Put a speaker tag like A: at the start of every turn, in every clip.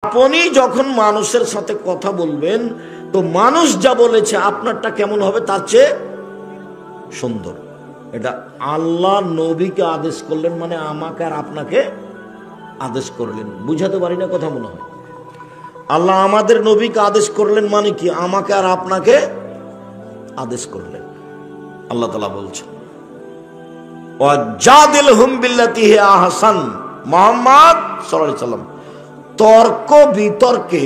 A: আপনি যখন মানুষের সাথে কথা বলবেন তো মানুষ যা বলেছে আপনারটা কেমন হবে তার চেয়ে সুন্দর। এটা আল্লাহ নবীকে আদেশ করলেন, মানে আমাকে আর আপনাকে আদেশ করলেন। বুঝাতে পারি না কথা মনে হয়? আল্লাহ আমাদের নবীকে আদেশ করলেন মানে কি? আমাকে আর আপনাকে আদেশ করলেন। আল্লাহ তাআলা বলছেন ওয়াজাদিলহুম বিল্লাতি হিয়া আহসান। মুহাম্মদ সাল্লাল্লাহু আলাইহি সাল্লাম তর্ক বিতর্কে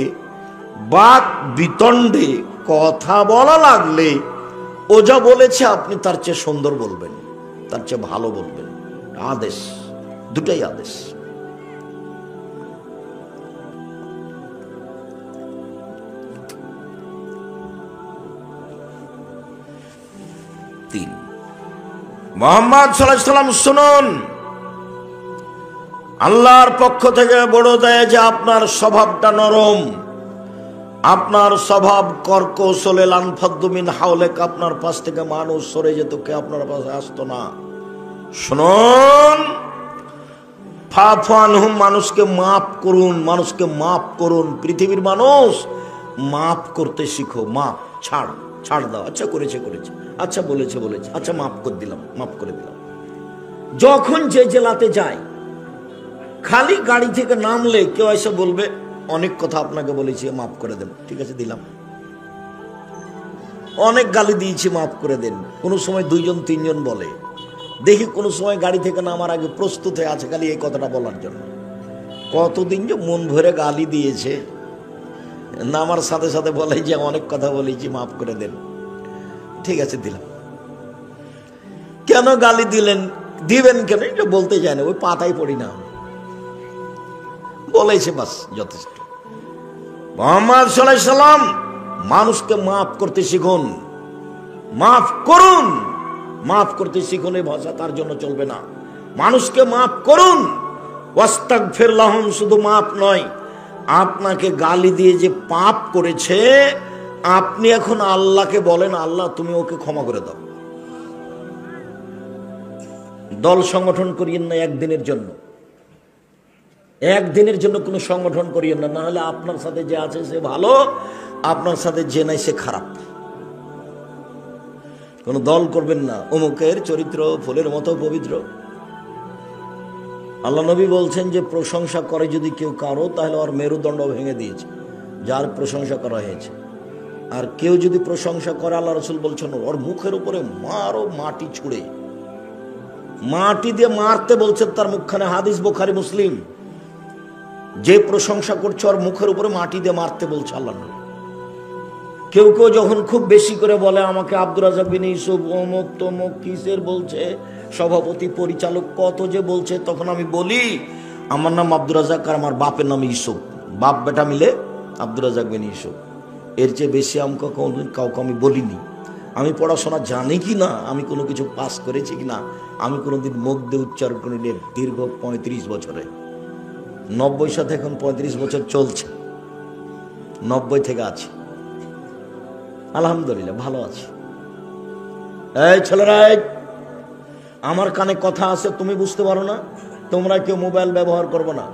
A: বাক বিতণ্ডে কথা বলা লাগলে ও যা বলেছে আপনি তার চেয়ে সুন্দর বলবেন, তার চেয়ে ভালো বলবেন। আদেশ, দুটাই আদেশ। তিন, মুহাম্মদ সাল্লাল্লাহু আলাইহি সাল্লাম শুনুন, আল্লাহর পক্ষ থেকে বড় দেয় যে আপনার স্বভাবটা নরম, আপনার স্বভাব কর্কশলে লানফাদ্দু মিন হাওলেক, আপনার পাশ থেকে মানুষ সরে যেত, কে আপনার পাশে আসতো না। শুনুন, ফাফু আনহুম, মানুষকে মাফ করুন, মানুষকে মাফ করুন। পৃথিবীর মানুষ মাফ করতে শিখো। মাফ, ছাড়, ছাড় দাও। আচ্ছা করেছে করেছে, আচ্ছা বলেছে বলেছে, আচ্ছা মাফ করে দিলাম, মাফ করে দিলাম। যখন যে জেলাতে যায়, খালি গাড়ি থেকে নামলে কেউ এসে বলবে অনেক কথা আপনাকে বলেছি, মাফ করে দেন। ঠিক আছে, দিলাম। অনেক গালি দিয়েছি, মাফ করে দেন। কোনো সময় দুইজন তিনজন বলে, দেখি কোনো সময় গাড়ি থেকে নামার আগে প্রস্তুত হয়ে আছে খালি এই কথাটা বলার জন্য। কতদিন যে মন ভরে গালি দিয়েছে, নামার সাথে সাথে বলে যে অনেক কথা বলেছি, মাফ করে দেন। ঠিক আছে, দিলাম। কেন গালি দিলেন, দিবেন কেন এটা বলতে যায় না, ওই পাতায় পড়ি না, বলেছে বাস, যথেষ্ট। মুহাম্মদ সাল্লাল্লাহু আলাইহি সাল্লাম মানুষকে মাফ করতে শিখুন, মাফ করুন, মাফ করতে শিখুন। এই ভাষা তার জন্য চলবে না। মানুষকে মাফ করুন। ওয়াস্তাগফির লাহুম, শুধু মাফ নয়, আপনাকে গালি দিয়ে যে পাপ করেছে আপনি এখন আল্লাহকে বলেন, আল্লাহ তুমি ওকে ক্ষমা করে দাও। দল সংগঠন করিয়েন না একদিনের জন্য, একদিনের জন্য কোনো সংগঠন করিয়েন না, না হলে আপনার সাথে যে আছে সে ভালো, আপনার সাথে যে নাই সে খারাপ। কোন দল করবেন না, অমুকের চরিত্র ফুলের মতো পবিত্র। আল্লাহ নবী বলছেন যে প্রশংসা করে যদি কেউ কারো, তাহলে ওর মেরুদণ্ড ভেঙে দিয়েছে যার প্রশংসা করা হয়েছে। আর কেউ যদি প্রশংসা করে, আল্লাহ রাসূল বলছেন ওর মুখের উপরে মারো, মাটি ছুঁড়ে, মাটি দিয়ে মারতে বলছেন তার মুখখানে। হাদিস বুখারী মুসলিম। যে প্রশংসা করছে ওর মুখের উপরে মাটি দিয়ে মারতে বলছে আল্লাহ নবী। কেউ কেউ যখন খুব বেশি করে বলে আমাকে আব্দুর রাজ্জাক বিন ইউসুফ অমুক তমুক কিসের বলছে, সভাপতি পরিচালক কত যে বলছে, তখন আমি বলি আমার নাম আব্দুর রাজ্জাক আর আমার বাপের নাম ইউসুফ, বাপ বেটা মিলে আব্দুর রাজ্জাক বিন ইউসুফ। এর চেয়ে বেশি আমাকে কাউকে আমি বলিনি। আমি পড়াশোনা জানি কি না, আমি কোনো কিছু পাস করেছি কিনা, আমি কোনোদিন মুখ দিয়ে উচ্চারণ করিনি দীর্ঘ 35 বছরে। 90 সাথে এখন 35 বছর চলছে, 90 থেকে আছে, আলহামদুলিল্লাহ ভালো আছে। এই ছেলেরা, আমার কানে কথা আছে, তুমি বুঝতে পারো না, তোমরা কেউ মোবাইল ব্যবহার করবে না।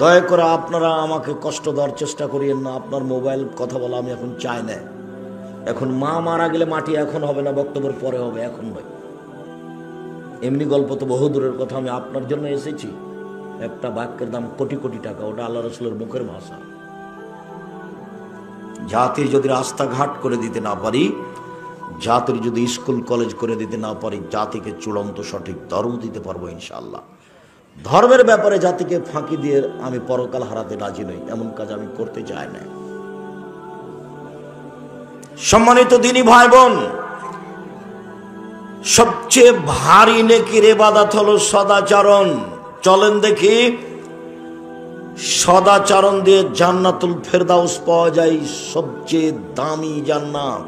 A: দয়া করে আপনারা আমাকে কষ্ট দেওয়ার চেষ্টা করিয়েন না। আপনার মোবাইল কথা বলা আমি এখন চাই না। এখন মা মারা গেলে মাটি এখন হবে না, বক্তব্যের পরে হবে, এখন নয়। এমনি গল্প তো বহু দূরের কথা। আমি আপনার জন্য এসেছি। একটা বাক্যের দাম কোটি কোটি টাকা, ওটা আল্লাহ রাসূলের মুখের ভাষা। জাতির যদি রাস্তাঘাট করে দিতে না পারি, জাতির যদি স্কুল কলেজ করে দিতে না পারি, জাতিকে চূড়ান্ত সঠিক ধর্ম দিতে পারবো ইনশাআল্লাহ। ধর্মের ব্যাপারে জাতিকে ফাঁকি দিয়ে আমি পরকাল হারাতে রাজি নই, এমন কাজ আমি করতে চাই না। সম্মানিত দিনী ভাই বোন, সবচেয়ে ভারী নেকির ইবাদত হলো সদাচরণ। চলেন দেখি সদাচরণ দিয়ে জান্নাতুল ফেরদাউস পাওয়া যায়, সবচেয়ে দামি জান্নাত।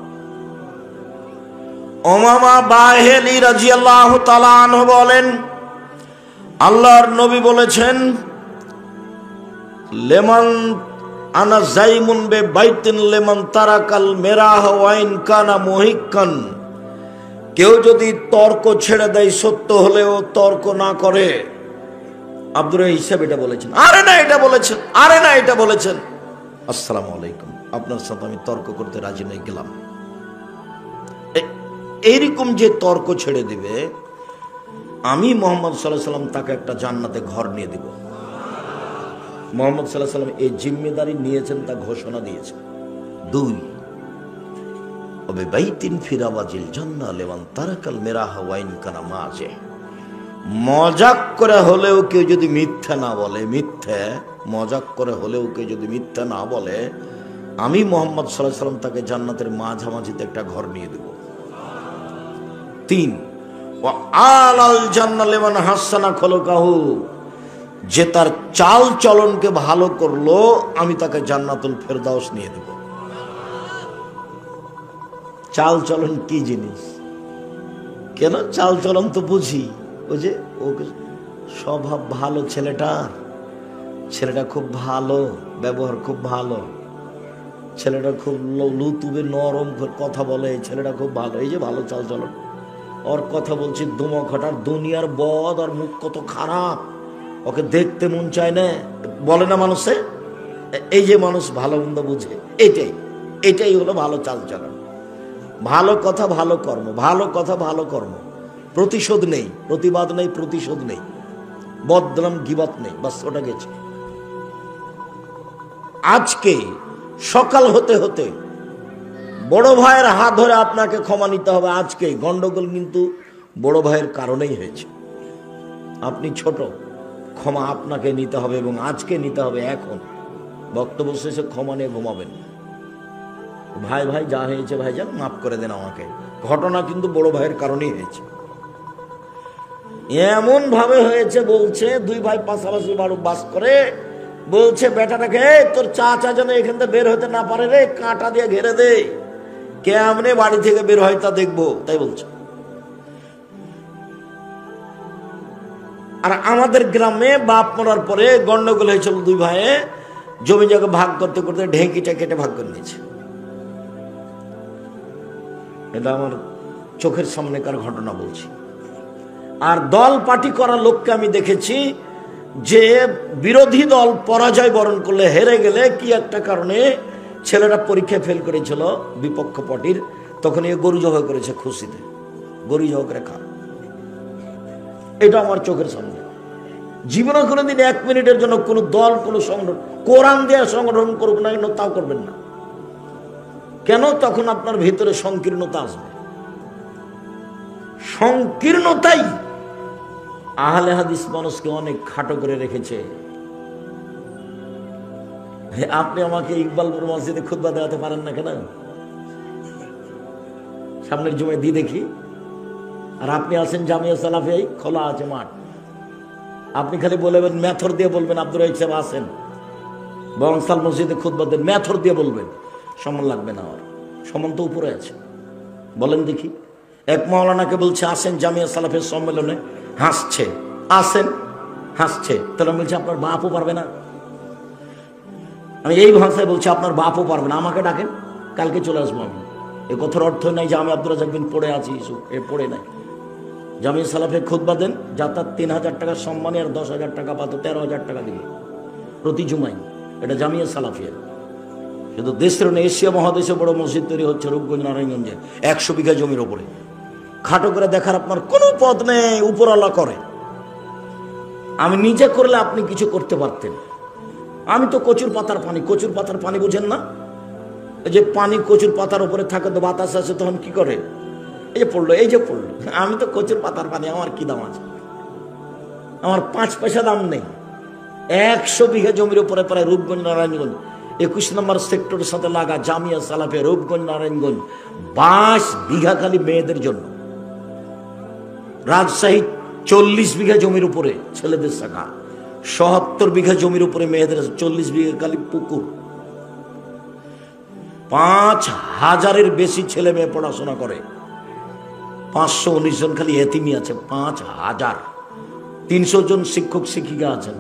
A: উমামা বাহিলি রাদিয়াল্লাহু তাআলা আনহু বলেন, আল্লাহর নবী বলেছেন, লেমান আনা জাইমুন বে বাইতিন লেমান তারাকাল মেরাহ ওয়াইন কানা মুহিক্কান। কেউ যদি তর্ক ছেড়ে দেয়, সত্য হলেও তর্ক না করে, আব্দুর হিসাব এটা বলেছেন, আরে না এটা বলেছেন, আরে না এটা বলেছেন। আসসালামু আলাইকুম, আপনার সাথে আমি তর্ক করতে রাজি নই, গেলাম। এইরকম যে তর্ক ছেড়ে দিবে, আমি মোহাম্মদ সাল্লাল্লাহু আলাইহি ওয়াসাল্লাম তাকে একটা জান্নাতে ঘর নিয়ে দিব। মোহাম্মদ সাল্লাল্লাহু আলাইহি ওয়াসাল্লাম এই জিম্মেদারি নিয়েছেন, তা ঘোষণা দিয়েছেন। 2, ওবে বাইতিন ফিরাবাজিল জান্নাহ লিমান তারাকাল মিরাহা ওয়াইন কানা মাযে। মজাক করে হলেও কেউ যদি মিথ্যা না বলে, মজাক করে হলেও কেউ যদি মিথ্যা না বলে, আমি মোহাম্মদ সাল্লাল্লাহু আলাইহি ওয়াসাল্লাম তাকে জান্নাতের মাঝামাঝিতে একটা ঘর নিয়ে দেব। 3, ওয়া আলাল জান্নাহ লিমান হাসানা খুলুকাহু। যে তার চাল চলনকে ভালো করলো, আমি তাকে জান্নাতুল ফেরদাউস নিয়ে দেব। চাল চলন কি জিনিস? কেন চাল চলন তো বুঝি, ওই যে ওকে স্বভাব ভালো, ছেলেটা খুব ভালো, ব্যবহার খুব ভালো, ছেলেটা খুব লুতুবে নরম কথা বলে, ছেলেটা খুব ভালো, এই যে ভালো চাল চলন। ওর কথা বলছি দুমক হঠাৎ দুনিয়ার বদ, আর মুখ কত খারাপ, ওকে দেখতে মন চায় না, বলে না মানুষে। এই যে মানুষ ভালো মন্দ বুঝে, এটাই হলো ভালো চাল চলন। ভালো কথা ভালো কর্ম, ভালো কথা ভালো কর্ম, প্রতিশোধ নেই, প্রতিবাদ নেই, প্রতিশোধ নেই, বদনাম গিবত নেই, বাস ওটা গেছে। আজকে সকাল হতে হতে বড় ভাইয়ের হাত ধরে আপনাকে ক্ষমা নিতে হবে। আজকে গন্ডগোল কিন্তু বড় ভাইয়ের কারণেই হয়েছে। আপনি ছোট, ক্ষমা আপনাকে নিতে হবে, এবং আজকে নিতে হবে। এখন বক্তব্য শেষে ক্ষমা নিয়ে ঘুমাবেন। ভাই যা হয়েছে ভাইজান মাফ করে দেন আমাকে। ঘটনা কিন্তু বড় ভাইয়ের কারণেই হয়েছে। এমন ভাবে হয়েছে, বলছে 2 ভাই পাশাপাশি বাস করে, বলছে বেটাটাকে তোর চাচা যেন এখান থেকে বের হতে না পারে রে, কাঁটা দিয়ে ঘেরে দে, কেমনে বাড়ি থেকে বের হয় তা দেখবো, তাই বলছে। আর আমাদের গ্রামে বাপ মরার পরে গন্ডগোল হয়েছিল, 2 ভাইয়ে জমি জায়গা ভাগ করতে করতে ঢেঁকিটা কেটে ভাগ করে নিয়েছে। এটা আমার চোখের সামনেকার ঘটনা বলছি। আর দল পার্টি করা লোককে আমি দেখেছি যে বিরোধী দল পরাজয় বরণ করলে, হেরে গেলে কি একটা কারণে ছেলেরা পরীক্ষায় ফেল করেছিল বিপক্ষ পার্টির, তখন এ গরু জবাই করেছে খুশিতে, গরু জবাই করে খা। এটা আমার চোখের সামনে। জীবনে কোনোদিন 1 মিনিটের জন্য কোনো দল, কোনো সংগঠন, কোরআন দিয়ে সংগঠন করুক না কেন, তাও করবেন না। কেন? তখন আপনার ভিতরে সংকীর্ণতা আসবে। সংকীর্ণতাই আহলে হাদিস মানুষকে অনেক খাটো করে রেখেছে। আপনি আমাকে ইকবালপুর মসজিদে খুতবা দেওয়াতে পারেন না কেন? সামনের জুমায় দিয়ে দেখি। আর আপনি আছেন জামিয়া সালাফিয়ায়, খোলা আছে মাঠ, আপনি খালি বলবেন, মেথর দিয়ে বলবেন আব্দুর রাহিক সাহেব আছেন বংশাল মসজিদে খুতবা দেন, মেথর দিয়ে বলবেন, সম্মান লাগবে না। আর সম্মান তো উপরে আছে। বলেন দেখি, এক মাওলানাকে বলছে আসেন জামিয়া সালাফের সম্মেলনে, হাসছে, আসেন, হাসছে, তাহলে বলছে আপনার বাপও পারবে না। আমি এই ভাষায় বলছি আপনার বাপও পারবে না, আমাকে ডাকেন, কালকে চলে আসবো আমি। এ কথার অর্থ নাই যে আমি আব্দুর রাজ্জাক বিন পড়ে আছি, এ পড়ে নাই। জামিয়া সালাফে খুতবা দেন, যাতায়াত 3000 টাকার সম্মানে, আর 10,000 টাকা পাতো, 13,000 টাকা দিবে প্রতি জুমাই। এটা জামিয়া সালাফিয়া। কিন্তু দেশের এশিয়া মহাদেশে বড় মসজিদ তৈরি হচ্ছে রূপগঞ্জ, নারায়ণগঞ্জে, 100 বিঘা জমির ওপরে। খাটো করে দেখার আপনার কোনো পথ নেই, উপরওয়ালা করে। আমি নিজে করলে আপনি কিছু করতে পারতেন। আমি তো কচুর পাতার পানি বুঝেন না? এই যে পানি কচুর পাতার উপরে থাকে, তো বাতাস আসে, তখন কি করে? এই যে পড়লো। আমি তো কচুর পাতার পানি, আমার কি দাম আছে? আমার 5 পয়সা দাম নেই। 100 বিঘা জমির উপরে প্রায় রূপগঞ্জ, নারায়ণগঞ্জ, 21 নম্বর সেক্টরের সাথে লাগা জামিয়া সালাফিয়া রূপগঞ্জ, নারায়ণগঞ্জ, 22 বিঘা খালি মেয়েদের জন্য। রাজশাহী 40 বিঘা জমির উপরে ছেলেদের শাখা, 77 বিঘা জমির উপরে মেয়েদের, 40 বিঘা খালি পুকুর। 5000-এর বেশি ছেলে মেয়ে পড়াশোনা করে, 519 জন খালি এতিমি আছে, 5000। 300 জন শিক্ষক শিক্ষিকা আছেন,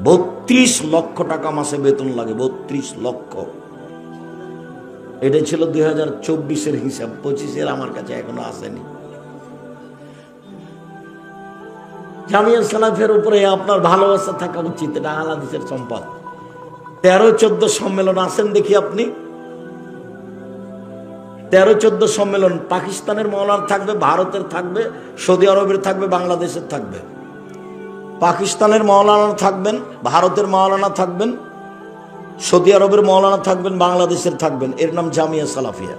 A: 32 লক্ষ টাকা মাসে বেতন লাগে, 32 লক্ষ। এটা ছিল 2024-এর হিসাব, 25-এর আমার কাছে এখনো আসেনি। জামিয়া সালাফিয়ার উপরে আপনার ভালোবাসা থাকা উচিত, এটা আহলে হাদিসের সম্পদ। 13-14 সম্মেলন আসেন দেখি আপনি, 13-14 সম্মেলন পাকিস্তানের মৌলানা থাকবে, ভারতের থাকবে, সৌদি আরবের থাকবে, বাংলাদেশের থাকবে। পাকিস্তানের মৌলানা থাকবেন, ভারতের মৌলানা থাকবেন, সৌদি আরবের মৌলানা থাকবেন, বাংলাদেশের থাকবেন। এর নাম জামিয়া সালাফিয়া।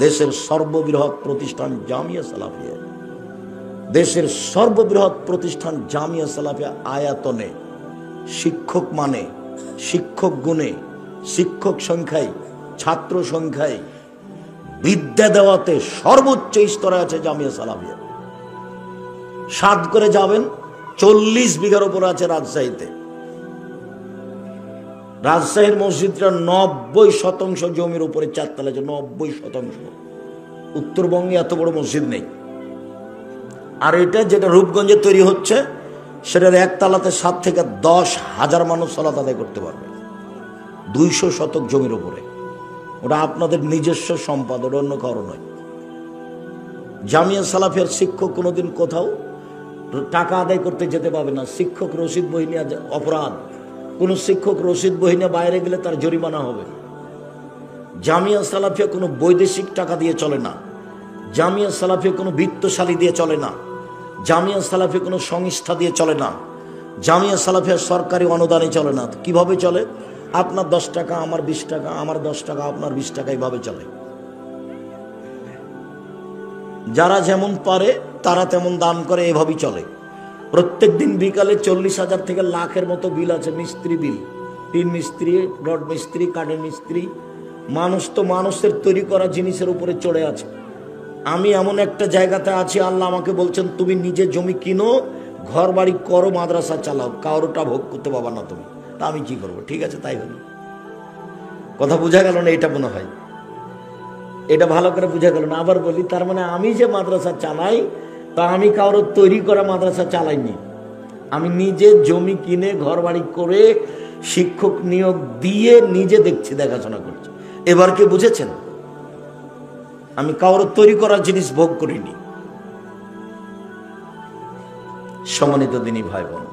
A: দেশের সর্ববৃহৎ প্রতিষ্ঠান জামিয়া সালাফিয়া। দেশের সর্ববৃহৎ প্রতিষ্ঠান জামিয়া সালাফিয়া। আয়াতনে, শিক্ষক মানে, শিক্ষক গুণে, শিক্ষক সংখ্যায়, ছাত্র সংখ্যায়, বিদ্যা দেওয়াতে সর্বোচ্চ স্তরে আছে জামিয়া সালাফিয়া। সাত করে যাবেন, 40 বিঘার উপর আছে রাজশাহীতে। রাজশাহীর মসজিদটা 90% জমির উপরে চারতলা আছে, 90%। উত্তরবঙ্গে এত বড় মসজিদ নেই। আর এটা যেটা রূপগঞ্জে তৈরি হচ্ছে, সেটার একতলাতে 7 থেকে 10,000 মানুষ সালাত আদায় করতে পারবে, 200 শতক জমির উপরে। ওটা আপনাদের নিজস্ব সম্পদ, ওটা অন্য কারো নয়। জামিয়া সালাফিয়ার শিক্ষক কোনোদিন কোথাও টাকা আদায় করতে যেতে পারবে না। শিক্ষক রসিদ বই নিয়ে অপরাধ। কোন শিক্ষক রসিদ বই নিয়ে বাইরে গেলে তার জরিমানা হবে। জামিয়া সালাফিয়া কোনো বৈদেশিক টাকা দিয়ে চলে না। জামিয়া সালাফিয়া কোনো বিত্তশালী দিয়ে চলে না। জামিয়া সালাফিয়া কোনো সংস্থা দিয়ে চলে না। জামিয়া সালাফিয়া সরকারি অনুদানে চলে না। কিভাবে চলে? আপনার 10 টাকা, আমার 20 টাকা, আমার 10 টাকা, আপনার 20 টাকা, এইভাবে চলে। যারা যেমন পারে তারা তেমন দান করে, এভাবেই চলে। প্রত্যেক দিন বিকালে 40,000 থেকে লাখের মতো বিল আছে, মিস্ত্রি বিল, টিন মিস্ত্রি, রড মিস্ত্রি, কাঠের মিস্ত্রি। মানুষ তো মানুষের তৈরি করা জিনিসের উপরে চড়ে আছে। আমি এমন একটা জায়গাতে আছি, আল্লাহ আমাকে বলছেন তুমি নিজে জমি কিনো, ঘর বাড়ি করো, মাদ্রাসা চালাও, কারোটা ভোগ করতে পারবা না তুমি। তা আমি কি করবো? ঠিক আছে, তাই হলো। কথা বোঝা গেল না? এটা মনে হয় এটা ভালো করে বোঝা গেল না। আবার বলি, তার মানে আমি যে মাদ্রাসা চালাই, তা আমি কারোর তৈরি করা মাদ্রাসা চালাইনি। আমি নিজে জমি কিনে, ঘর বাড়ি করে, শিক্ষক নিয়োগ দিয়ে নিজে দেখছি, দেখাশোনা করছি। এবার কি বুঝেছেন? আমি কারোর তৈরি করার জিনিস ভোগ করিনি। সম্মানিত দিনী ভাই বোন,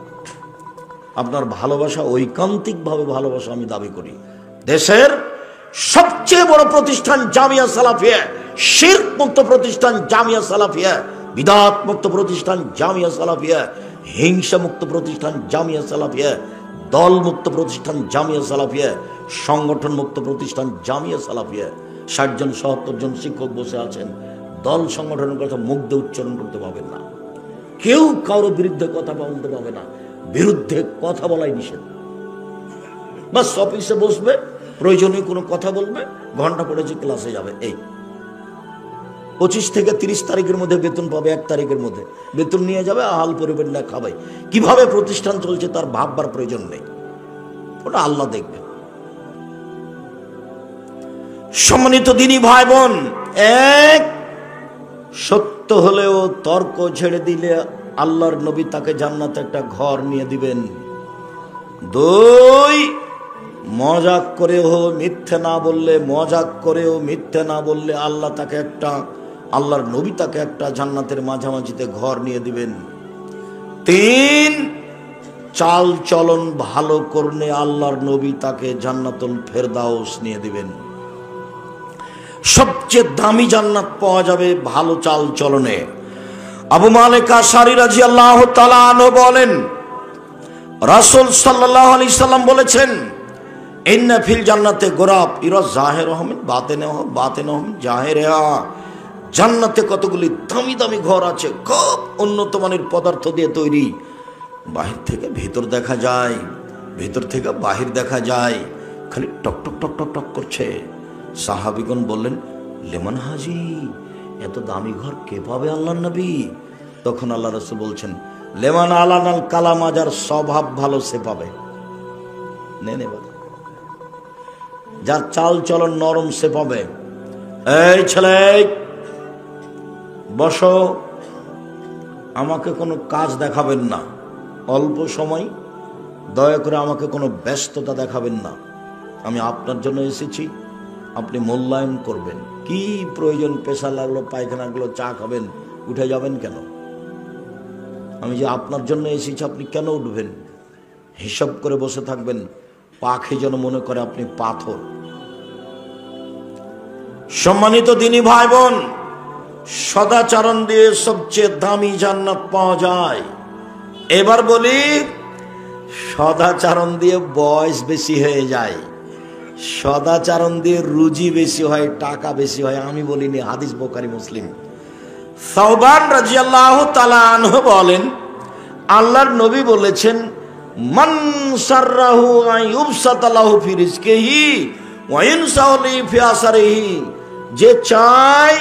A: আপনার ভালোবাসা ঐকান্তিক ভাবে ভালোবাসা আমি দাবি করি। দেশের সবচেয়ে বড় প্রতিষ্ঠান জামিয়া সালাফিয়া, শিরক মুক্ত প্রতিষ্ঠান জামিয়া সালাফিয়া, বিদআত মুক্ত প্রতিষ্ঠান জামিয়া সালাফিয়া, হিংসা মুক্ত প্রতিষ্ঠান জামিয়া সালাফিয়া, দল মুক্ত প্রতিষ্ঠান জামিয়া সালাফিয়া, সংগঠন মুক্ত প্রতিষ্ঠান জামিয়া সালাফিয়া। 60 জন 70 জন শিক্ষক বসে আছেন, দল সংগঠনের কথা মুখ দিয়ে উচ্চারণ করতে পারবেন না। কেউ কারো বিরুদ্ধে কথা বলতে পারবে না। বিরুদ্ধে কথা বলাই নিষেধ। বাস অফিসে বসবে, প্রয়োজনীয় কোনো কথা বলবে, ঘন্টা পড়েছে, ক্লাসে যাবে। এই 25 থেকে 30 তারিখের মধ্যে বেতন পাবে, 1 তারিখের মধ্যে বেতন নিয়ে যাবে, আহাল পরিবার না খাবে। কিভাবে প্রতিষ্ঠান চলছে তার ভাববার প্রয়োজন নেই, ওটা আল্লাহ দেখবে। সম্মানিত দিনী ভাই বোন, এক, সত্য হলেও তর্ক ছেড়ে দিলে আল্লাহর নবী তাকে জান্নাতে একটা ঘর নিয়ে দিবেন। 2, মজাক করেও মিথ্যে না বললে, মজাক করেও মিথ্যে না বললে আল্লাহ তাকে একটা, আল্লাহর নবী তাকে একটা জান্নাতের মাঝামাঝিতে ঘর নিয়ে দিবেন। 3, চাল চলন ভালো করলে আল্লাহর নবী তাকে জান্নাতুল ফেরদাউস নিয়ে দিবেন। সবচেয়ে দামি জান্নাত পাওয়া যাবে ভালো চাল চলনে। আবু মালিক আশআরী রাদিয়াল্লাহু তাআলা আনহু বলেন, রাসূল সাল্লাল্লাহু আলাইহি সাল্লাম বলেছেন, ইন্না ফিল জান্নাতে গোরাব ইরা জাহিরুহুম বাতিনুহুম বাতিনুহুম জাহিরা। জান্নাতে কতগুলি দামি দামি ঘর আছে, খুব উন্নত মানের পদার্থ দিয়ে তৈরি। বাহির থেকে ভেতর দেখা যায়, ভেতর থেকে বাহির দেখা যায়, খালি টক টক টক টক টক করছে। সাহাবীগণ বললেন, লেমন হাজি, এত দামি ঘর কে পাবে আল্লাহর নবী? তখন আল্লাহ রাসূল বলছেন, লেমন আলানাল কালাম, যার স্বভাব ভালো সে পাবে। নে বাবা, যার চাল চলন নরম সে পাবে। এই ছেলে, বসো, আমাকে কোনো কাজ দেখাবেন না, অল্প সময়, দয়া করে আমাকে কোনো ব্যস্ততা দেখাবেন না। আমি আপনার জন্য এসেছি, আপনি মূল্যায়ন করবেন। কি প্রয়োজন? পেশা লাগলো, পায়খানা লাগলো, চা খাবেন, উঠে যাবেন কেন? আমি যে আপনার জন্য এসেছি, আপনি কেন উঠবেন? হিসাব করে বসে থাকবেন, পাখি যেন মনে করে আপনি পাথর। সম্মানিত দিনী ভাই বোন, সদাচরণ দিয়ে সবচেয়ে দামি জান্নাত পাওয়া যায়। এবার বলি, সদাচরণ দিয়ে বয়স বেশি হয়ে যায়, সদাচরণ দিয়ে রুজি বেশি হয়, টাকা বেশি হয়। আমি বলিনি, হাদিস বুখারী মুসলিম। সাওবান রাদিয়াল্লাহু তাআলা আনহু বলেন, আল্লাহর নবী বলেছেন, মান সাররাহু আইয়ুবসাতা লাহু ফি রিজকিহি ওয়া ইনসাউলি ফি আসরিহি, যে চায়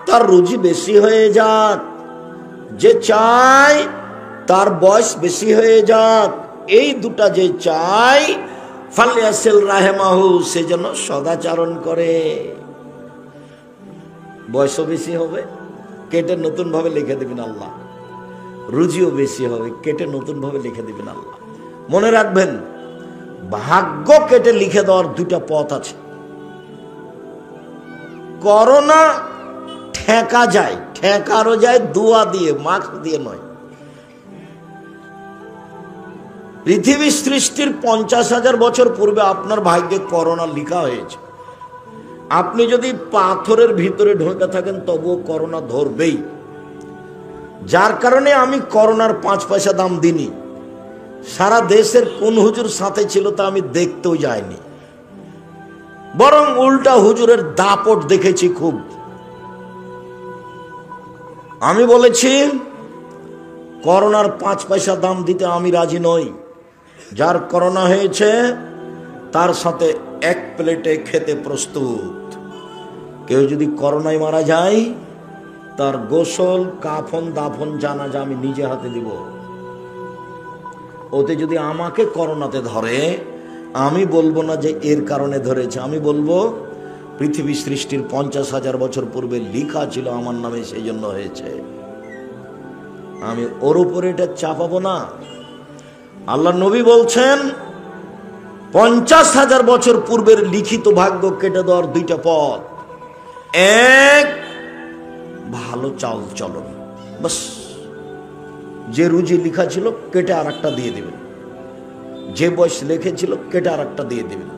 A: তার রুজি বেশি হয়ে যাক, যে চায় তার বয়স বেশি হয়ে যাক, এই দুটা যে চায়, ফালিয়াসিল রাহিমাহু, সে যেন সদাচরণ করে। বয়সও বেশি হবে, কেটে নতুন ভাবে লিখে দিবেন আল্লাহ। রুজিও বেশি হবে, কেটে নতুন ভাবে লিখে দিবেন আল্লাহ। মনে রাখবেন, ভাগ্য কেটে লিখে দেওয়ার দুটা পথ আছে। করোনা ঠেকা যায়, ঠেকারও যায় দোয়া দিয়ে, মাস্ক দিয়ে নয়। পৃথিবী সৃষ্টির 50,000 বছর পূর্বে আপনার ভাগ্যে করোনা লিখা হয়েছে। আপনি যদি পাথরের ভিতরে ঢুকে থাকেন তবুও করোনা ধরবেই। যার কারণে আমি করোনার 5 পয়সা দাম দিইনি। সারা দেশের কোন হুজুর সাথে ছিল তা আমি দেখতেও যাইনি, বরং উল্টা হুজুরের দাপট দেখেছি খুব। আমি বলেছি, করোনার 5 পয়সা দাম দিতে আমি রাজি নই। যার করোনা হয়েছে তার সাথে এক প্লেটে খেতে প্রস্তুত। কেউ যদি করোনায় মারা যায়, তার গোসল, কাফন, দাফন, জানাজা আমি নিজে হাতে দিব। ওতে যদি আমাকে করোনাতে ধরে, আমি বলবো না যে এর কারণে ধরেছে, আমি বলবো পৃথিবী সৃষ্টির 50,000 বছর পূর্বে লিখা ছিল আমার নামে, সেই জন্য হয়েছে। আমি ওর উপরে এটা চাপাবো না। আল্লাহ নবী বলছেন, 50,000 বছর পূর্বের লিখিত ভাগ্য কেটে দেওয়ার দুইটা পথ। এক, ভালো চাল চলন, বাস। যে রুজি লিখা ছিল কেটে আর একটা দিয়ে দিবেন, যে বয়স লিখেছিল কেটে আর একটা দিয়ে দিবেন।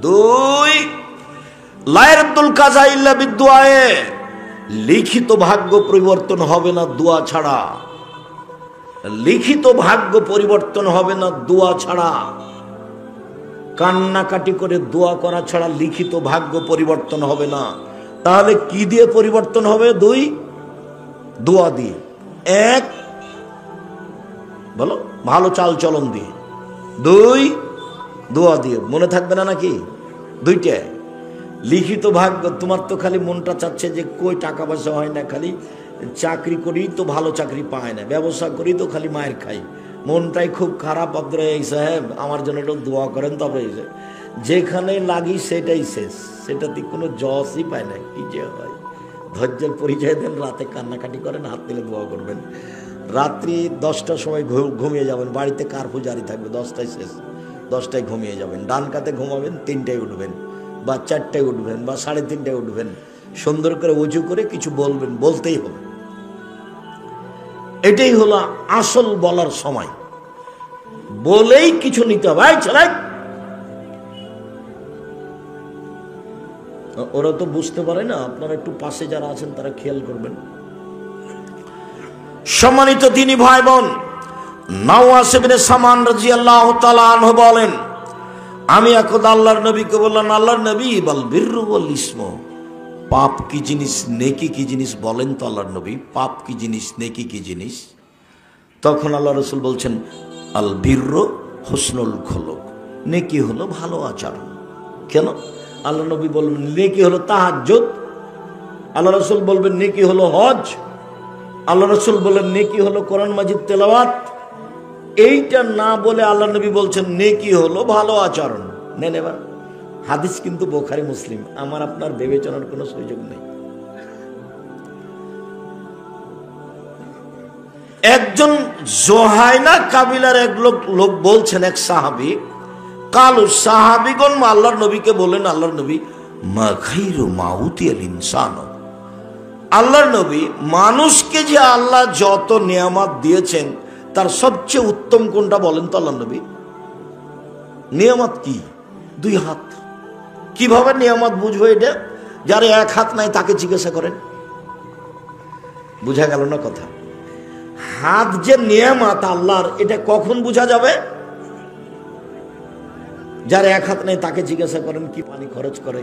A: দুই, লায়ারদুল কাজা ইল্লা বিদুআয়ে, লিখিত ভাগ্য পরিবর্তন হবে না দোয়া ছাড়া। লিখিত ভাগ্য পরিবর্তন হবে না দোয়া ছাড়া। কান্নাকাটি করে দোয়া করা ছাড়া লিখিত ভাগ্য পরিবর্তন হবে না। তাহলে কি দিয়ে পরিবর্তন হবে? দুই, দোয়া দিয়ে। এক, বলো, ভালো চাল চলন দিয়ে। দুই, দোয়া দিয়ে। মনে থাকবে না নাকি? দুইটা। লিখিত ভাগ্য, তোমার তো খালি মনটা চাচ্ছে যে কই টাকা পয়সা হয় না, খালি চাকরি করি তো ভালো চাকরি পায় না, ব্যবসা করি তো খালি মায়ের খাই, মনটাই খুব খারাপ। এই সাহেব আমার জন্য একটু দোয়া করেন। তবে যেখানে লাগি সেটাই শেষ, সেটাতে কোনো জসই পায় না। কি যে হয়, ধৈর্যের পরিচয় দেন, রাতে কান্নাকাটি করেন, হাত তুলে দোয়া করবেন। রাত্রি 10টার সময় ঘুমিয়ে যাবেন, বাড়িতে কার্ফু জারি থাকবে, 10টায় শেষ, 10টায় ঘুমিয়ে যাবেন। ডান কাতে ঘুমাবেন, 3টায় উঠবেন বা 4টায় উঠবেন বা 3:30টায় উঠবেন। সুন্দর করে উজু করে কিছু বলবেন, বলতেই হবে। এটাই হলো আসল বলার সময়, বলেই কিছু নিতে হবে। ওরা তো বুঝতে পারে না, আপনারা একটু পাশে যারা আছেন তারা খেয়াল করবেন। সম্মানিত দিনী ভাই বোন, নাওয়াস ইবনে সামান রাদিয়াল্লাহু তাআলা আনহু বলেন, আমি একদা আল্লাহর নবীকে বললাম, আল্লাহর নবী, বল বিররু ওয়াল ইসমু, পাপ কি জিনিস, নেকি কি জিনিস বলেন তো আল্লাহর নবী, পাপ কি জিনিস, নেকি কি জিনিস? তখন আল্লাহ রাসূল বলছেন, আল বিররু হুসনুল খুলুক, নেকি হলো ভালো আচরণ। কেন? আল্লাহ নবী বলবেন নেকি হলো তাহাজ্জুদ, আল্লাহ রাসূল বলবেন নেকি হলো হজ, আল্লাহ রাসূল বলেন নেকি হলো কোরআন মাজিদ তেলাওয়াত। এইটা না বলে আল্লাহ নবী বলছেন নেকি হলো ভালো আচরণ। নেন এবার, হাদিস কিন্তু বুখারী মুসলিম, আমার আপনার বিবেচনার কোনো সুযোগ নেই। একজন জোহাইনা কাবিলার এক লোক বলছেন, এক সাহাবী, কালু সাহাবীগণ আল্লাহর নবীকে বলেন, আল্লাহর নবী, মা খাইরু মাউতিয়াল ইনসান, আল্লাহর নবী, মানুষকে যে আল্লাহ যত নিয়ামত দিয়েছেন তার সবচেয়ে উত্তম কোনটা বলেন তো আল্লাহ নবী? নিয়ামত কি? 2 হাত। কিভাবে নিয়ামত বুঝবো এটা? যার 1 হাত নাই তাকে জিজ্ঞাসা করেন। বুঝা গেল না কথা? হাত যে নিয়ামত আল্লাহর, এটা কখন বোঝা যাবে? যার 1 হাত নাই তাকে জিজ্ঞাসা করেন কি পানি খরচ করে।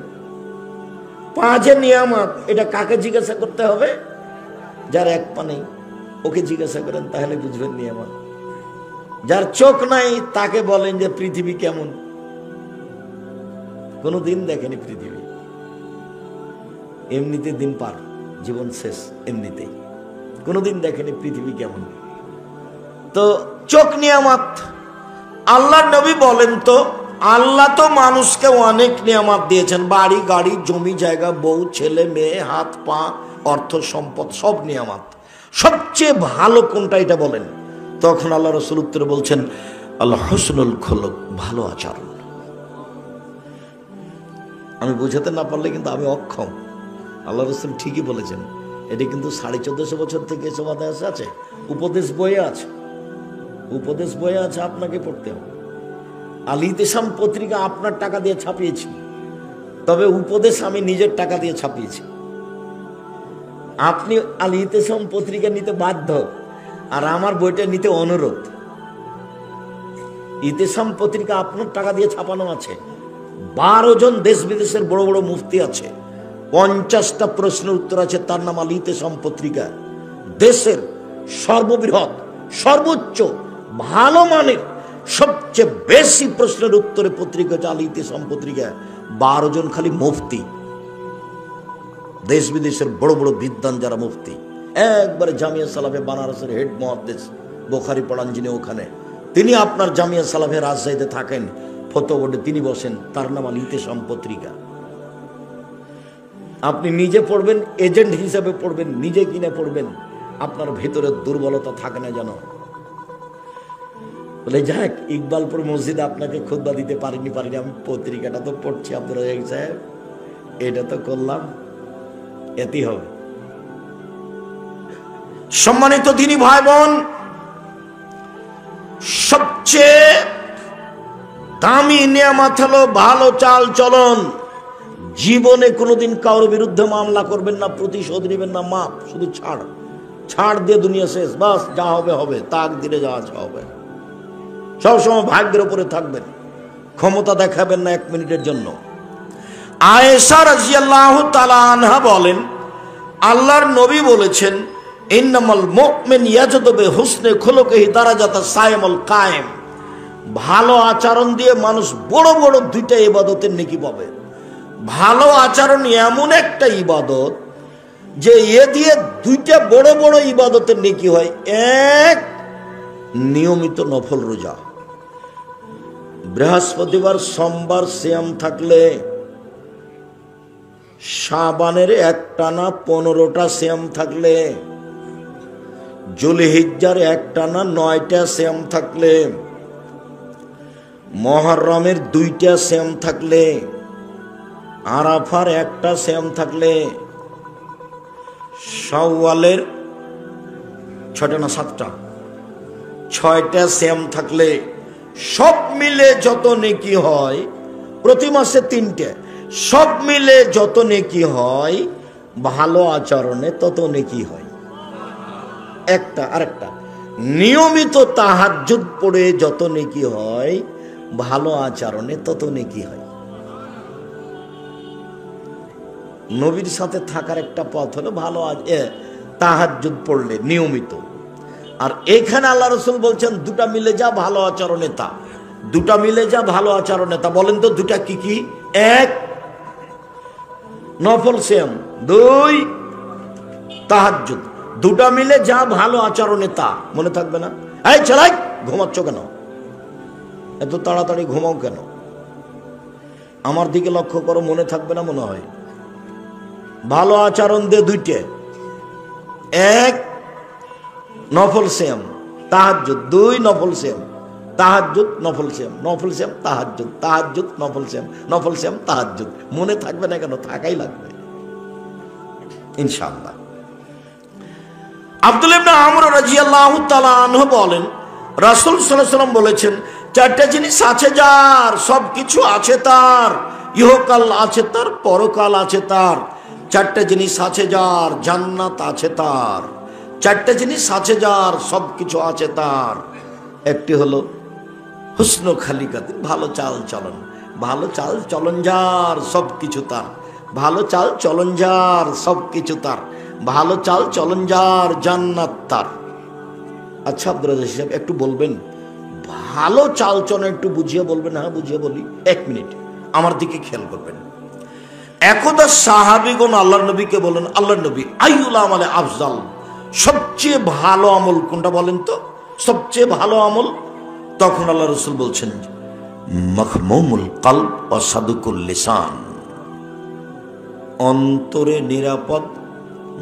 A: পা যে নিয়ামত, এটা কাকে জিজ্ঞাসা করতে হবে? যার 1 পা নেই ওকে জিজ্ঞাসা করেন, তাহলে বুঝবেন নিয়ামত। যার চোখ নাই তাকে বলেন যে পৃথিবী কেমন, কোনদিন দেখেনি পৃথিবী, এমনিতে দিন পার, জীবন শেষ এমনিতেই, কোনদিন দেখেনি পৃথিবী কেমন। তো চোখ নিয়ামত। আল্লাহ নবী বলেন তো, আল্লাহ তো মানুষকে অনেক নিয়ামত দিয়েছেন, বাড়ি গাড়ি জমি জায়গা বউ ছেলে মেয়ে হাত পা অর্থ সম্পদ সব নিয়ামত। সবচেয়ে ভালো কোনটা এটা বলেন? তখন আল্লাহ রাসূল উত্তরে বলছেন আল্লাহ হুসনুল খুলুক, ভালো আচরণ। আমি বুঝাতে না পারলে কিন্তু আমি অক্ষম। আল্লাহ রাসূল ঠিকই বলেছেন। এটি কিন্তু 1450 বছর থেকে এসব আদেশ আছে, উপদেশ বইয়ে আছে, উপদেশ বইয়ে আছে, আপনাকে পড়তে হবে। আল ইতিসাম পত্রিকা আপনার টাকা দিয়ে ছাপিয়েছি, তবে উপদেশ আমি নিজের টাকা দিয়ে ছাপিয়েছি। আপনি আল ইতিসাম পত্রিকা নিতে বাধ্য, আর আমার বইটা নিতে অনুরোধ। ইতিসাম পত্রিকা আপনার টাকা দিয়ে ছাপানো আছে। 12 জন দেশ বিদেশের বড় বড় মুফতি আছে, 50টা প্রশ্নের উত্তর আছে, তার নাম আল ইতিসাম পত্রিকা। দেশের সর্ববৃহৎ সর্বোচ্চ ভালো মানের সবচেয়ে বেশি প্রশ্নের উত্তরে পত্রিকা হচ্ছে আল ইতিসাম পত্রিকা। 12 জন খালি মুফতি, দেশ বিদেশের বড় বড় বিদ্বান যারা মুফতি, একবারে জামিয়া সালাফে বানারসের হেড মুহাদ্দিস, বুখারী পড়ান যিনি, ওখানে তিনি আপনার জামিয়া সালাফে রাজশাহীতে থাকেন, ফতোয়া বোর্ডে তিনি বসেন, তার নাম আল ইতিসাম পত্রিকা। আপনি নিজে পড়বেন, এজেন্ট হিসেবে পড়বেন, নিজে কিনে পড়বেন, আপনার ভেতরে দুর্বলতা থাকে না যেন। বলে যাক, ইকবালপুর মসজিদে আপনাকে খুতবা দিতে পারিনি, আমি পত্রিকাটা তো পড়ছি আব্দুর রাজ্জাক সাহেব, এটা তো করলাম, এতেই হবে। সম্মানিত দিনী ভাই বোন, সবচেয়ে দামি নিয়ামত হলো ভালো চাল চলন। জীবনে কোনোদিন কারোর বিরুদ্ধে মামলা করবেন না, প্রতিশোধ নেবেন না, মাপ, শুধু ছাড় দিয়ে দুনিয়া শেষ, বাস, যা হবে হবে, তাকদিরে যা আছে হবে। সবসময় ভাগ্যের উপরে থাকবেন, ক্ষমতা দেখাবেন না 1 মিনিটের জন্য। আয়েশা রাদিয়াল্লাহু তাআলা আনহা বলেন, আল্লাহর নবী বলেছেন, ইন্নামাল মুমিন ইয়াজদু বিহুসনি খুলুকিহি দারাজাতাস সাইমুল কায়েম। ভালো আচরণ দিয়ে মানুষ বড় বড় 2টা ইবাদতের নেকি পাবে। ভালো আচরণ এমন একটা ইবাদত যে এ দিয়ে 2টা বড় বড় ইবাদতের নেকি হয়। এক, নিয়মিত নফল রোজা, বৃহস্পতিবার সোমবার সিয়াম থাকলে, শাবানের একটানা 15টা সিয়াম থাকলে, জুলহিজ্জার একটানা 9টা সিয়াম থাকলে, মুহররমের 2টা সিয়াম থাকলে, আরাফার 1টা সিয়াম থাকলে, শাওয়ালের 6টা না 7টা 6টা সিয়াম থাকলে, সব মিলে যত নেকি হয়, প্রতি মাসে 3টে, সব মিলে যত নেকি হয়, ভালো আচরণে তত নেকি হয়। একটা আরেকটা, নিয়মিত তাহাজ্জুদ পড়ে যত নেকি হয়, ভালো আচরণে তত নেকি হয়। নবীর সাথে থাকার একটা পথ হলো ভালো তাহাজ্জুদ পড়লে নিয়মিত। আর এখানে আল্লাহ রাসূল বলছেন 2টা মিলে যা ভালো আচরণে তা, 2টা মিলে যা ভালো আচরণে তা। বলেন তো 2টা কি কি? 1, নফল সিয়াম, 2, তাহাজ্জুদ। 2টা মিলে যা ভালো আচরণে তা। মনে থাকবে না? এই ছেলে, ঘুমাচ্ছ কেন? এত তাড়াতাড়ি ঘুমাও কেন? আমার দিকে লক্ষ্য করো, মনে থাকবে না মনে হয়? ভালো আচরণ দিয়ে 2টে, 1 নফল সিয়াম তাহাজ্জুদ, 2 নফল সিয়াম তাহাজ্জুদ নফল সিয়াম, নফল সিয়াম তাহাজ্জুদ, তাহাজ্জুদ নফল সিয়াম, নফল সিয়াম তাহাজ্জুদ। মনে থাকবে না কেন? থাকাই লাগবে ইনশাআল্লাহ। আব্দুল্লাহ ইবনে আমর রাদিয়াল্লাহু তাআলা আনহু বলেন, রাসূল সাল্লাল্লাহু আলাইহি ওয়াসাল্লাম বলেছেন, চারটা জিনিস আছে যার, সব কিছু আছে তার, ইহকাল আছে তার, পরকাল আছে তার। চারটা জিনিস আছে যার, জান্নাত আছে তার। চারটা জিনিস আছে যার, সব কিছু আছে তার। একটি হলো হুসনু খালিকাতিন, ভালো চাল চলন। ভালো চাল চলন যার, সব কিছু তার। ভালো চাল চলন যার, সব কিছু তার। ভালো চাল চলন যার, জান্নাত তার। আচ্ছা আব্দুর রাজ্জাক সাহেব একটু বলবেন, ভালো চাল চলন একটু বুঝিয়ে বলবেন? হ্যাঁ বুঝিয়ে বলি, 1 মিনিট আমার দিকে খেয়াল করবেন। একদা সাহাবীগণ আল্লাহর নবীকে বলেন, আল্লাহর নবী, আইয়ুল আমালে আফজাল, সবচেয়ে ভালো আমল কোনটা বলেন তো, সবচেয়ে ভালো আমল? তখন আল্লাহ রাসূল বলছেন, মাখমুমুল কলব ওয়া সাদুকুল লিসান, অন্তরে নিরাপদ,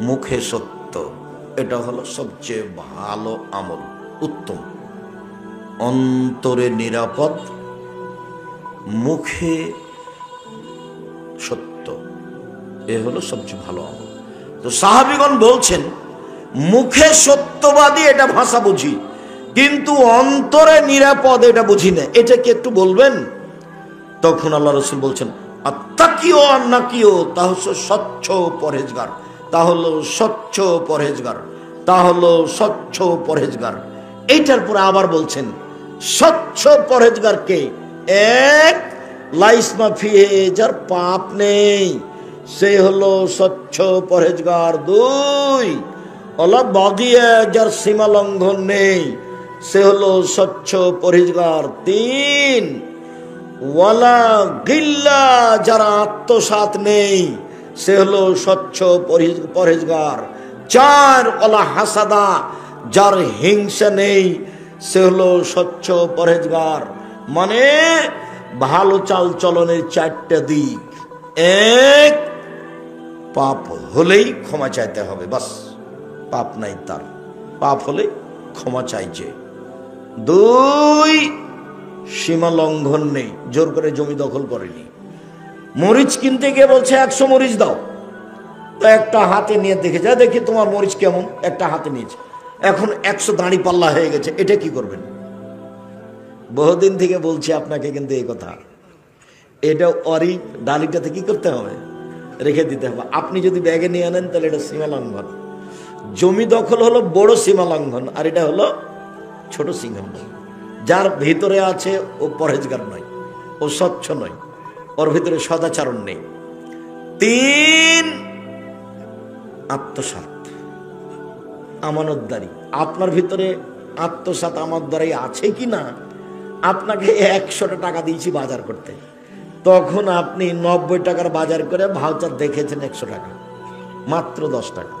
A: মুখে সত্য। এটা হলো সবচেয়ে ভালো আমল, উত্তম। অন্তরে নিরাপদ, মুখে সত্য, এ হলো সবচেয়ে ভালো আমল। তো সাহাবীগণ বলছেন, মুখে সত্যবাদী এটা ভাষা বুঝি, কিন্তু অন্তরে নিরাপদ এটা বুঝি না, এটা কি একটু বলবেন? তখন আল্লাহ রাসূল বলছেন, আত্তাকিও আন্নাকিও, তা হচ্ছে স্বচ্ছ পরহেজগার, তা হলো স্বচ্ছ পরহেজগার, তা হলো স্বচ্ছ পরহেজগার। এইটার পরে আবার বলছেন, স্বচ্ছ পরহেজগারকে এক, লাইসমা ফিহে, যার পাপ নেই, সে হলো স্বচ্ছ পরহেজগার। 2, ওলা বাগিয়া, যার সীমা লঙ্ঘন নেই, সে হলো স্বচ্ছ পরহেজগার। 3, ওয়ালা গিল্লা, যার আত্মসাৎ নেই, সে হলো স্বচ্ছ পরহেজগার। 4, ওলা হাসাদা, যার হিংসা নেই, সে হলো স্বচ্ছ পরহেজগার। মানে ভালো চাল চলনের 4টা দিক। 1, পাপ হলেই ক্ষমা চাইতে হবে, বাস, পাপ নাই তার, পাপ হলে ক্ষমা চাইছে। 2, সীমা লঙ্ঘন নেই, জোর করে জমি দখল করেনি। মরিচ কিনতে গিয়ে বলছে 100 মরিচ দাও, তো একটা হাতে নিয়ে দেখে যা, দেখি তোমার মরিচ কেমন, একটা হাতে নিয়েছে, এখন 100 দাঁড়ি পাল্লা হয়ে গেছে, এটা কি করবেন? বহুদিন থেকে বলছি আপনাকে, কিন্তু এই কথা, এটা অরি ডালিটাতে কি করতে হবে, রেখে দিতে হবে। আপনি যদি ব্যাগে নিয়ে আনেন তাহলে এটা সীমা লঙ্ঘন। জমি দখল হলো বড় সীমা লঙ্ঘন, আর এটা হলো ছোট সীমা লঙ্ঘন। যার ভিতরে আছে ও পরহেজগার নয়, ও স্বচ্ছ নয়, ওর ভিতরে সদাচরণ নেই। 3, আত্মসাৎ, আমানতদারি। আপনার ভিতরে আত্মসাৎ আমানতদারি আছে কি না? আপনাকে 100 টাকা দিয়েছি বাজার করতে, তখন আপনি 90 টাকার বাজার করে ভাউচার দেখেছেন 100 টাকা, মাত্র 10 টাকা।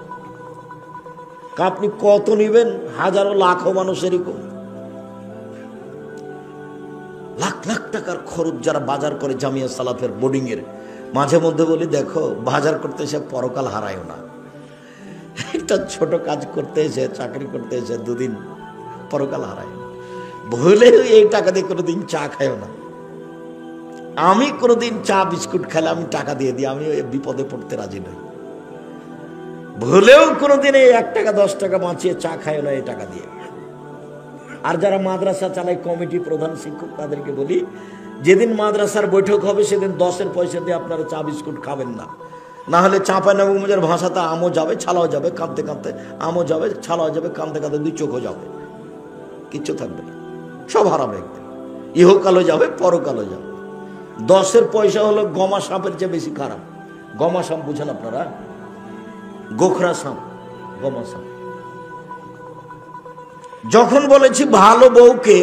A: আপনি কত নিবেন? হাজারো লাখো মানুষ এরকম, লাখ লাখ টাকার খরচ যারা বাজার করে জামিয়া সালাফের বোর্ডিং এর। মাঝে মধ্যে বলি, দেখো বাজার করতে এসে পরকাল হারায়ও না। একটা ছোট কাজ করতে এসে, চাকরি করতে এসে 2 দিন পরকাল হারায়, ভুলেও এই টাকা দিয়ে কোনোদিন চা খায়ও না। আমি কোনোদিন চা বিস্কুট খেলে আমি টাকা দিয়ে দিই, আমি বিপদে পড়তে রাজি নই। ভুলেও কোনোদিন এই 1 টাকা 10 টাকা বাঁচিয়ে চা খায় না এই টাকা দিয়ে। আর যারা মাদ্রাসা চালায়, কমিটি, প্রধান শিক্ষক, তাদেরকে বলি, যেদিন মাদ্রাসার বৈঠক হবে সেদিন 10-এর পয়সা দিয়ে আপনারা চা বিস্কুট খাবেন না, না হলে চাঁপাইনবাবগঞ্জের ভাষাতে আমও যাবে, ছালাও যাবে, কাঁদতে কাঁদতে, আমও যাবে, ছালাও যাবে, কাঁদতে কাঁদতে 2 চোখও যাবে, কিচ্ছু থাকবে না, সব হারাবে একদিন। ইহকালও যাবে, পরকালও যাবে। 10-এর পয়সা হলো গমা সাপের চেয়ে বেশি খারাপ। গমা সাপ বুঝেন আপনারা? গোখরা সাপ, গমা সাপ। যখন বলেছি ভালো বউকে,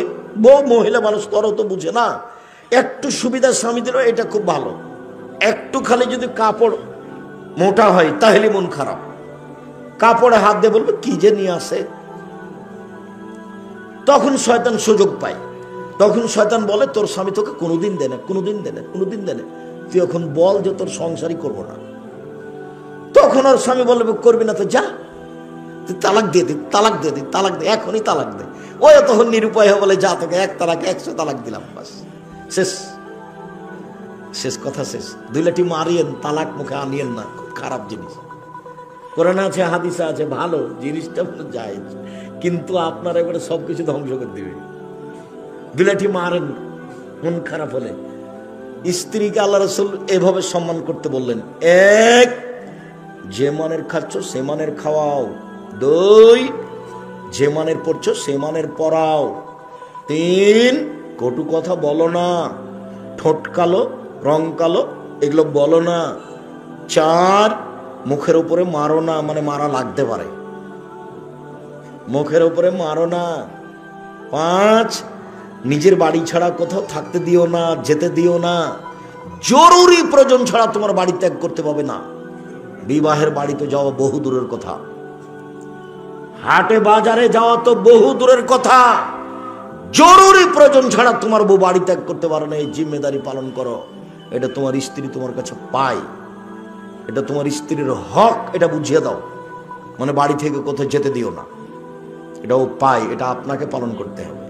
A: বউ মহিলা মানুষ, তোরও তো বুঝে না, একটু সুবিধা স্বামী দিল, এটা খুব ভালো। একটু খালি যদি কাপড় মোটা হয় তাহলে মন খারাপ, কাপড়ে হাত দিয়ে বলবে কি যে নিয়ে আসে, তখন শয়তান সুযোগ পায়। তখন শয়তান বলে, তোর স্বামী তোকে কোনোদিন দেয় না, কোনোদিন দেয় না, কোনোদিন দেয় না, তুই এখন বল যে তোর সংসারই করবো না। তখন ওর স্বামী বলবে, করবি না তো যা, তালাক দিয়ে দি, তালাক দিয়ে দি, তালাক দে, এখনই তালাক দে। ওই তখন নিরুপায় বলে, যা তোকে 1 তালাক 100 তালাক দিলাম, বাস শেষ, শেষ কথা শেষ। 2 লাঠি মারিয়েন, তালাক মুখে আনিয়েন না, খুব খারাপ জিনিস। কোরআন আছে, হাদিসে আছে, ভালো জিনিসটা জায়েজ, কিন্তু আপনার এবারে সবকিছু ধ্বংস করে দিবে। বিলাঠি মারেন মন খারাপ হলে। স্ত্রীকে আল্লাহ রাসূল এভাবে সম্মান করতে বললেন, এক, যে মানের খাচ্ছ সে মানের খাওয়াও। দুই, যে মানের পড়ছো সে মানের পড়াও। তিন, কটু কথা বলো না, ঠোঁট কালো রং কালো এগুলো বলো না। চার, মুখের উপরে মারো না, মানে মারা লাগতে পারে, মুখের উপরে মারো না। পাঁচ, নিজের বাড়ি ছাড়া কোথাও থাকতে দিও না, যেতে দিও না। জরুরি প্রয়োজন ছাড়া তোমার বাড়ি ত্যাগ করতে পাবে না। বিবাহের বাড়িতে যাওয়া বহু দূরের কথা, হাটে বাজারে যাওয়া তো বহু দূরের কথা। জরুরি প্রয়োজন ছাড়া তোমার বউ বাড়ি ত্যাগ করতে পারে না। এই জিম্মেদারি পালন করো। এটা তোমার স্ত্রী তোমার কাছে পায়, এটা তোমার স্ত্রীর হক, এটা বুঝিয়ে দাও। মানে বাড়ি থেকে কোথাও যেতে দিও না, এটাও পায়, এটা আপনাকে পালন করতে হবে।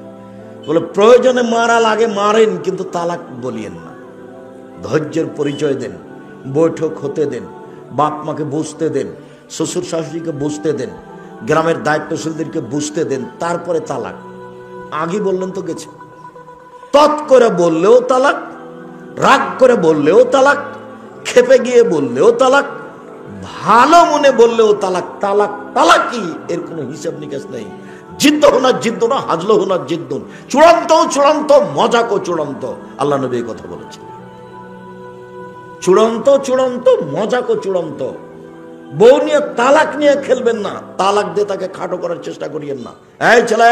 A: বলে প্রয়োজনে মারা লাগে মারেন, কিন্তু তালাক বলিয়েন না। ধৈর্যের পরিচয় দেন, বৈঠক হতে দেন, বাপ মাকে বুঝতে দেন, শ্বশুর শাশুড়িকে বুঝতে দেন, গ্রামের দায়িত্বশীলদেরকে বুঝতে দেন, তারপরে তালাক। আগে বললেন তো গেছে। তৎ করে বললেও তালাক, রাগ করে বললেও তালাক, খেপে গিয়ে বললেও তালাক, ভালো মনে বললেও তালাক। তালাক তালাকই, এর কোনো হিসাব নিকাশ নেই। জিদ্দ হোনা জিদ্দ না, হাজলো হোনা জিদ্দ, চূড়ান্ত চূড়ান্ত, মজাকো চূড়ান্ত। আল্লাহ নবী এই কথা বলেছেন, চূড়ান্ত চূড়ান্ত, মজাকো চূড়ান্ত। বউ নিয়ে তালাক নিয়ে খেলবেন না, তালাক দিয়ে তাকে খাটো করার চেষ্টা করিয়েন না। এই ছেলে,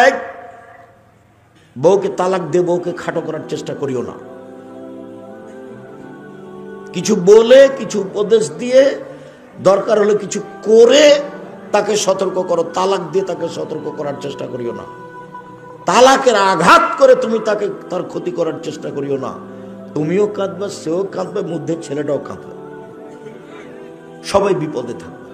A: বউকে তালাক দিয়ে বউকে খাটো করার চেষ্টা করিও না। কিছু বলে, কিছু উপদেশ দিয়ে, দরকার হলে কিছু করে তাকে সতর্ক করো। তালাক দিয়ে তাকে সতর্ক করার চেষ্টা করিও না। তালাকের আঘাত করে তুমি তাকে তার ক্ষতি করার চেষ্টা করিও না। তুমিও কাঁদবে, সেও কাঁদবে, মধ্যে ছেলেটাও কাঁদবে, সবাই বিপদে থাকবে।